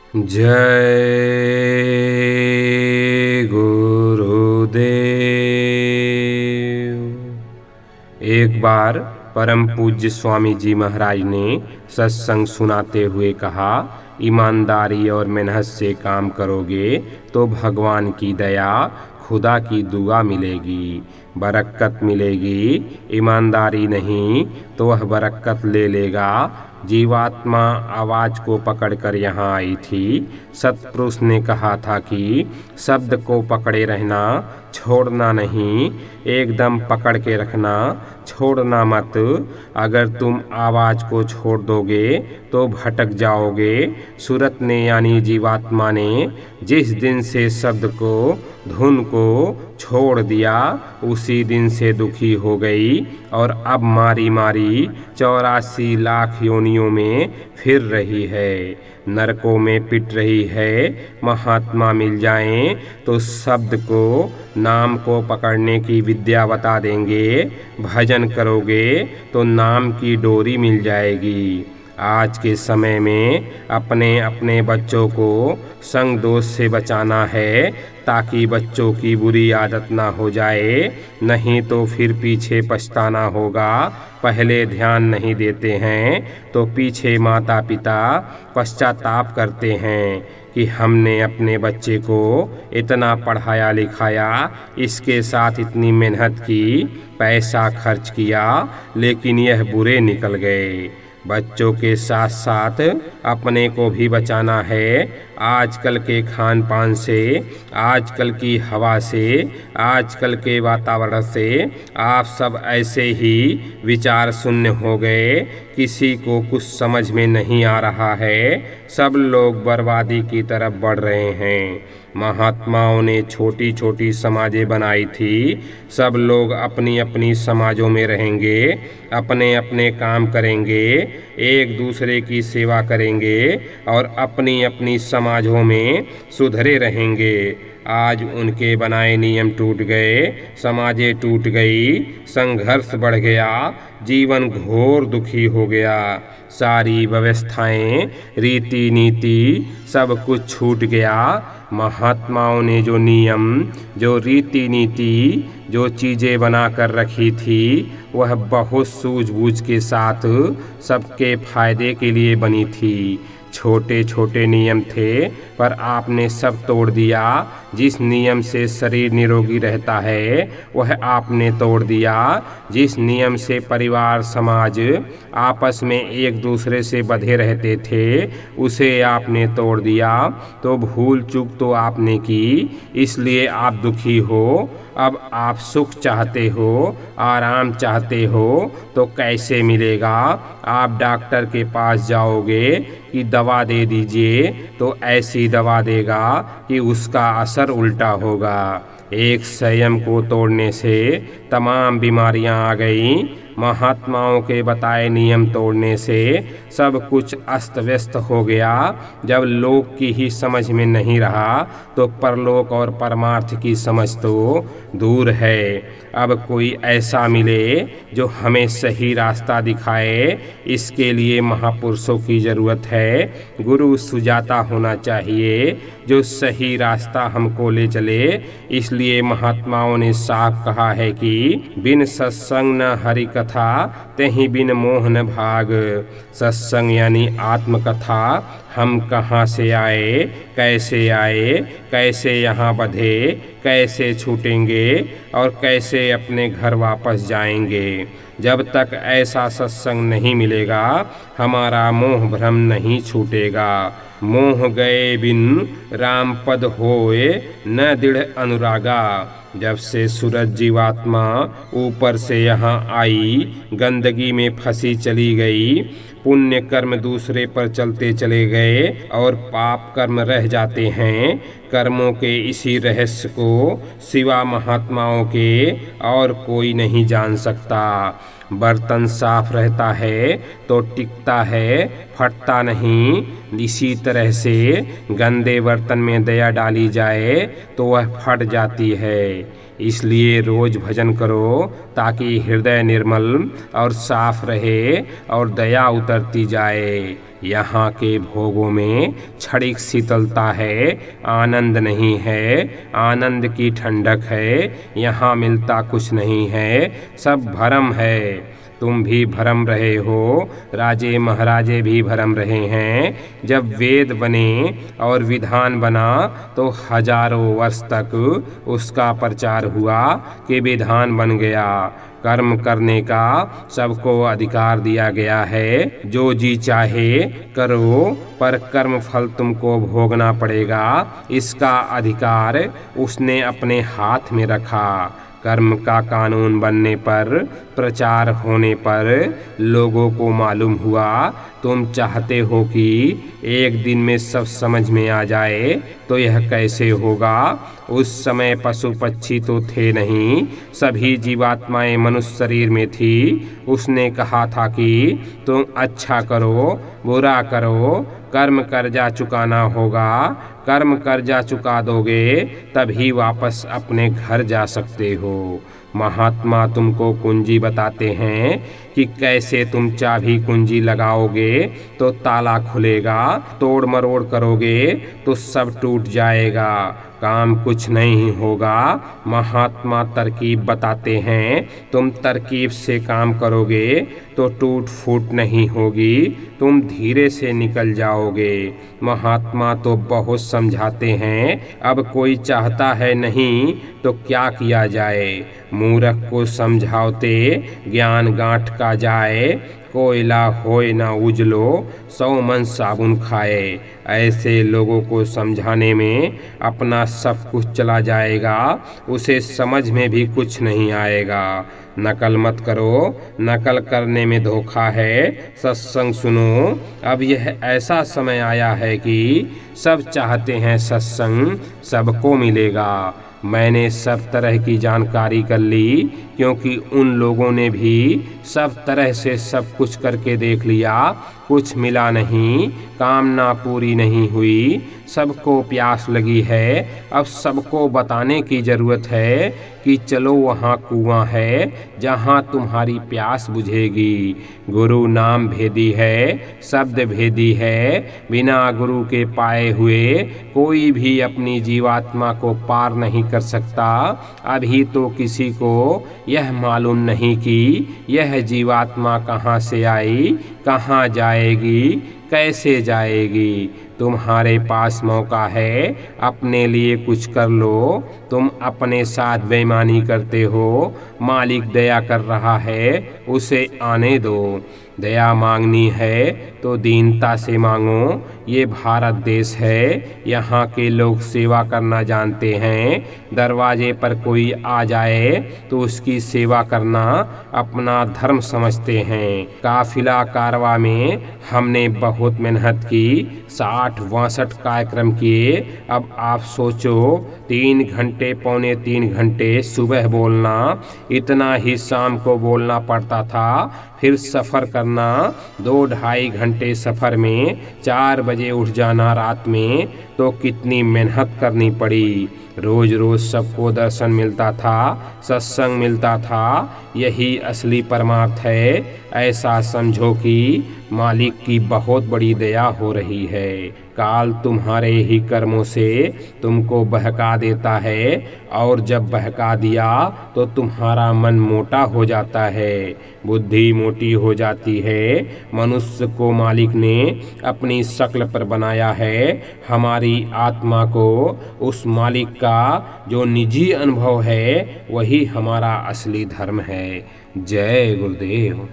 जय गुरुदेव। एक बार परम पूज्य स्वामी जी महाराज ने सत्संग सुनाते हुए कहा, ईमानदारी और मेहनत से काम करोगे तो भगवान की दया, खुदा की दुआ मिलेगी, बरकत मिलेगी। ईमानदारी नहीं तो वह बरकत ले लेगा। जीवात्मा आवाज को पकड़कर यहाँ आई थी। सतपुरुष ने कहा था कि शब्द को पकड़े रहना, छोड़ना नहीं, एकदम पकड़ के रखना, छोड़ना मत। अगर तुम आवाज को छोड़ दोगे तो भटक जाओगे। सूरत ने यानी जीवात्मा ने जिस दिन से शब्द को, धुन को छोड़ दिया, उसी दिन से दुखी हो गई और अब मारी मारी 84 लाख योनियों में फिर रही है, नरकों में पिट रही है। महात्मा मिल जाएं तो शब्द को, नाम को पकड़ने की विद्या बता देंगे। भजन करोगे तो नाम की डोरी मिल जाएगी। आज के समय में अपने अपने बच्चों को संग दोष से बचाना है, ताकि बच्चों की बुरी आदत ना हो जाए, नहीं तो फिर पीछे पछताना होगा। पहले ध्यान नहीं देते हैं तो पीछे माता पिता पश्चाताप करते हैं कि हमने अपने बच्चे को इतना पढ़ाया लिखाया, इसके साथ इतनी मेहनत की, पैसा खर्च किया, लेकिन यह बुरे निकल गए। बच्चों के साथ साथ अपने को भी बचाना है। आजकल के खान पान से, आजकल की हवा से, आजकल के वातावरण से आप सब ऐसे ही विचार शून्य हो गए। किसी को कुछ समझ में नहीं आ रहा है। सब लोग बर्बादी की तरफ बढ़ रहे हैं। महात्माओं ने छोटी छोटी समाजें बनाई थी। सब लोग अपनी अपनी समाजों में रहेंगे, अपने अपने काम करेंगे, एक दूसरे की सेवा करेंगे और अपनी अपनी समाजों में सुधरे रहेंगे। आज उनके बनाए नियम टूट गए, समाजें टूट गई, संघर्ष बढ़ गया, जीवन घोर दुखी हो गया। सारी व्यवस्थाएं, रीति नीति सब कुछ छूट गया। महात्माओं ने जो नियम, जो रीति नीति, जो चीज़ें बना कर रखी थी, वह बहुत सूझबूझ के साथ सबके फायदे के लिए बनी थी। छोटे छोटे नियम थे, पर आपने सब तोड़ दिया। जिस नियम से शरीर निरोगी रहता है, वह आपने तोड़ दिया। जिस नियम से परिवार समाज आपस में एक दूसरे से बंधे रहते थे, उसे आपने तोड़ दिया। तो भूल चूक तो आपने की, इसलिए आप दुखी हो। अब आप सुख चाहते हो, आराम चाहते हो, तो कैसे मिलेगा? आप डॉक्टर के पास जाओगे कि दवा दे दीजिए, तो ऐसी दवा देगा कि उसका असर उल्टा होगा। एक संयम को तोड़ने से तमाम बीमारियां आ गईं। महात्माओं के बताए नियम तोड़ने से सब कुछ अस्त व्यस्त हो गया। जब लोक की ही समझ में नहीं रहा, तो परलोक और परमार्थ की समझ तो दूर है। अब कोई ऐसा मिले जो हमें सही रास्ता दिखाए, इसके लिए महापुरुषों की ज़रूरत है। गुरु सुजाता होना चाहिए जो सही रास्ता हमको ले चले। इसलिए महात्माओं ने साफ कहा है कि बिन सत्संग न हरि कथा, तेहि बिन मोह न भाग। सत्संग यानी आत्मकथा। हम कहाँ से आए, कैसे यहाँ बंधे, कैसे छूटेंगे और कैसे अपने घर वापस जाएंगे। जब तक ऐसा सत्संग नहीं मिलेगा, हमारा मोह भ्रम नहीं छूटेगा। मोह गए बिन राम पद होए, न दृढ़ अनुरागा। जब से सूरज जीवात्मा ऊपर से यहाँ आई, गंदगी में फंसी चली गई। पुण्य कर्म दूसरे पर चलते चले गए और पाप कर्म रह जाते हैं। कर्मों के इसी रहस्य को सिवा महात्माओं के और कोई नहीं जान सकता। बर्तन साफ रहता है तो टिकता है, फटता नहीं। इसी तरह से गंदे बर्तन में दया डाली जाए तो वह फट जाती है। इसलिए रोज भजन करो ताकि हृदय निर्मल और साफ रहे और दया उतरती जाए। यहाँ के भोगों में क्षणिक शीतलता है, आनंद नहीं है, आनंद की ठंडक है। यहाँ मिलता कुछ नहीं है, सब भ्रम है। तुम भी भ्रम रहे हो, राजे महाराजे भी भ्रम रहे हैं। जब वेद बने और विधान बना तो हजारों वर्ष तक उसका प्रचार हुआ कि विधान बन गया। कर्म करने का सबको अधिकार दिया गया है, जो जी चाहे करो, पर कर्म फल तुमको भोगना पड़ेगा। इसका अधिकार उसने अपने हाथ में रखा। कर्म का कानून बनने पर, प्रचार होने पर लोगों को मालूम हुआ। तुम चाहते हो कि एक दिन में सब समझ में आ जाए, तो यह कैसे होगा? उस समय पशु पक्षी तो थे नहीं, सभी जीवात्माएं मनुष्य शरीर में थी। उसने कहा था कि तुम अच्छा करो, बुरा करो, कर्म कर्जा चुकाना होगा। कर्म कर्जा चुका दोगे तभी वापस अपने घर जा सकते हो। महात्मा तुमको कुंजी बताते हैं कि कैसे तुम चाबी कुंजी लगाओगे तो ताला खुलेगा, तोड़ मरोड़ करोगे तो सब टूट जाएगा, काम कुछ नहीं होगा। महात्मा तरकीब बताते हैं, तुम तरकीब से काम करोगे तो टूट फूट नहीं होगी, तुम धीरे से निकल जाओगे। महात्मा तो बहुत समझाते हैं, अब कोई चाहता है नहीं तो क्या किया जाए। मूर्ख को समझाओते ज्ञान गांठ का जाए, कोयला होए ना उजलो, 100 मन साबुन खाए। ऐसे लोगों को समझाने में अपना सब कुछ चला जाएगा, उसे समझ में भी कुछ नहीं आएगा। नकल मत करो, नकल करने में धोखा है। सत्संग सुनो, अब यह ऐसा समय आया है कि सब चाहते हैं सत्संग, सबको मिलेगा। मैंने सब तरह की जानकारी कर ली, क्योंकि उन लोगों ने भी सब तरह से सब कुछ करके देख लिया, कुछ मिला नहीं, कामना पूरी नहीं हुई। सबको प्यास लगी है, अब सबको बताने की ज़रूरत है कि चलो वहाँ कुआं है जहाँ तुम्हारी प्यास बुझेगी। गुरु नाम भेदी है, शब्द भेदी है, बिना गुरु के पाए हुए कोई भी अपनी जीवात्मा को पार नहीं कर सकता। अभी तो किसी को यह मालूम नहीं कि यह जीवात्मा कहाँ से आई, कहाँ जाएगी, कैसे जाएगी। तुम्हारे पास मौका है, अपने लिए कुछ कर लो। तुम अपने साथ बेईमानी करते हो, मालिक दया कर रहा है, उसे आने दो। दया मांगनी है तो दीनता से मांगो। ये भारत देश है, यहाँ के लोग सेवा करना जानते हैं। दरवाजे पर कोई आ जाए तो उसकी सेवा करना अपना धर्म समझते हैं। काफिला कारवा में हमने बहुत मेहनत की, 60-62 कार्यक्रम किए। अब आप सोचो, 3 घंटे पौने 3 घंटे सुबह बोलना, इतना ही शाम को बोलना पड़ता था। फिर सफ़र करना, 2-2.5 घंटे सफ़र में 4 बजे उठ जाना रात में, तो कितनी मेहनत करनी पड़ी। रोज़ रोज़ सबको दर्शन मिलता था, सत्संग मिलता था, यही असली परमार्थ है। ऐसा समझो कि मालिक की बहुत बड़ी दया हो रही है। काल तुम्हारे ही कर्मों से तुमको बहका देता है, और जब बहका दिया तो तुम्हारा मन मोटा हो जाता है, बुद्धि मोटी हो जाती है। मनुष्य को मालिक ने अपनी शक्ल पर बनाया है, हमारी आत्मा को उस मालिक का जो निजी अनुभव है वही हमारा असली धर्म है। जय गुरुदेव।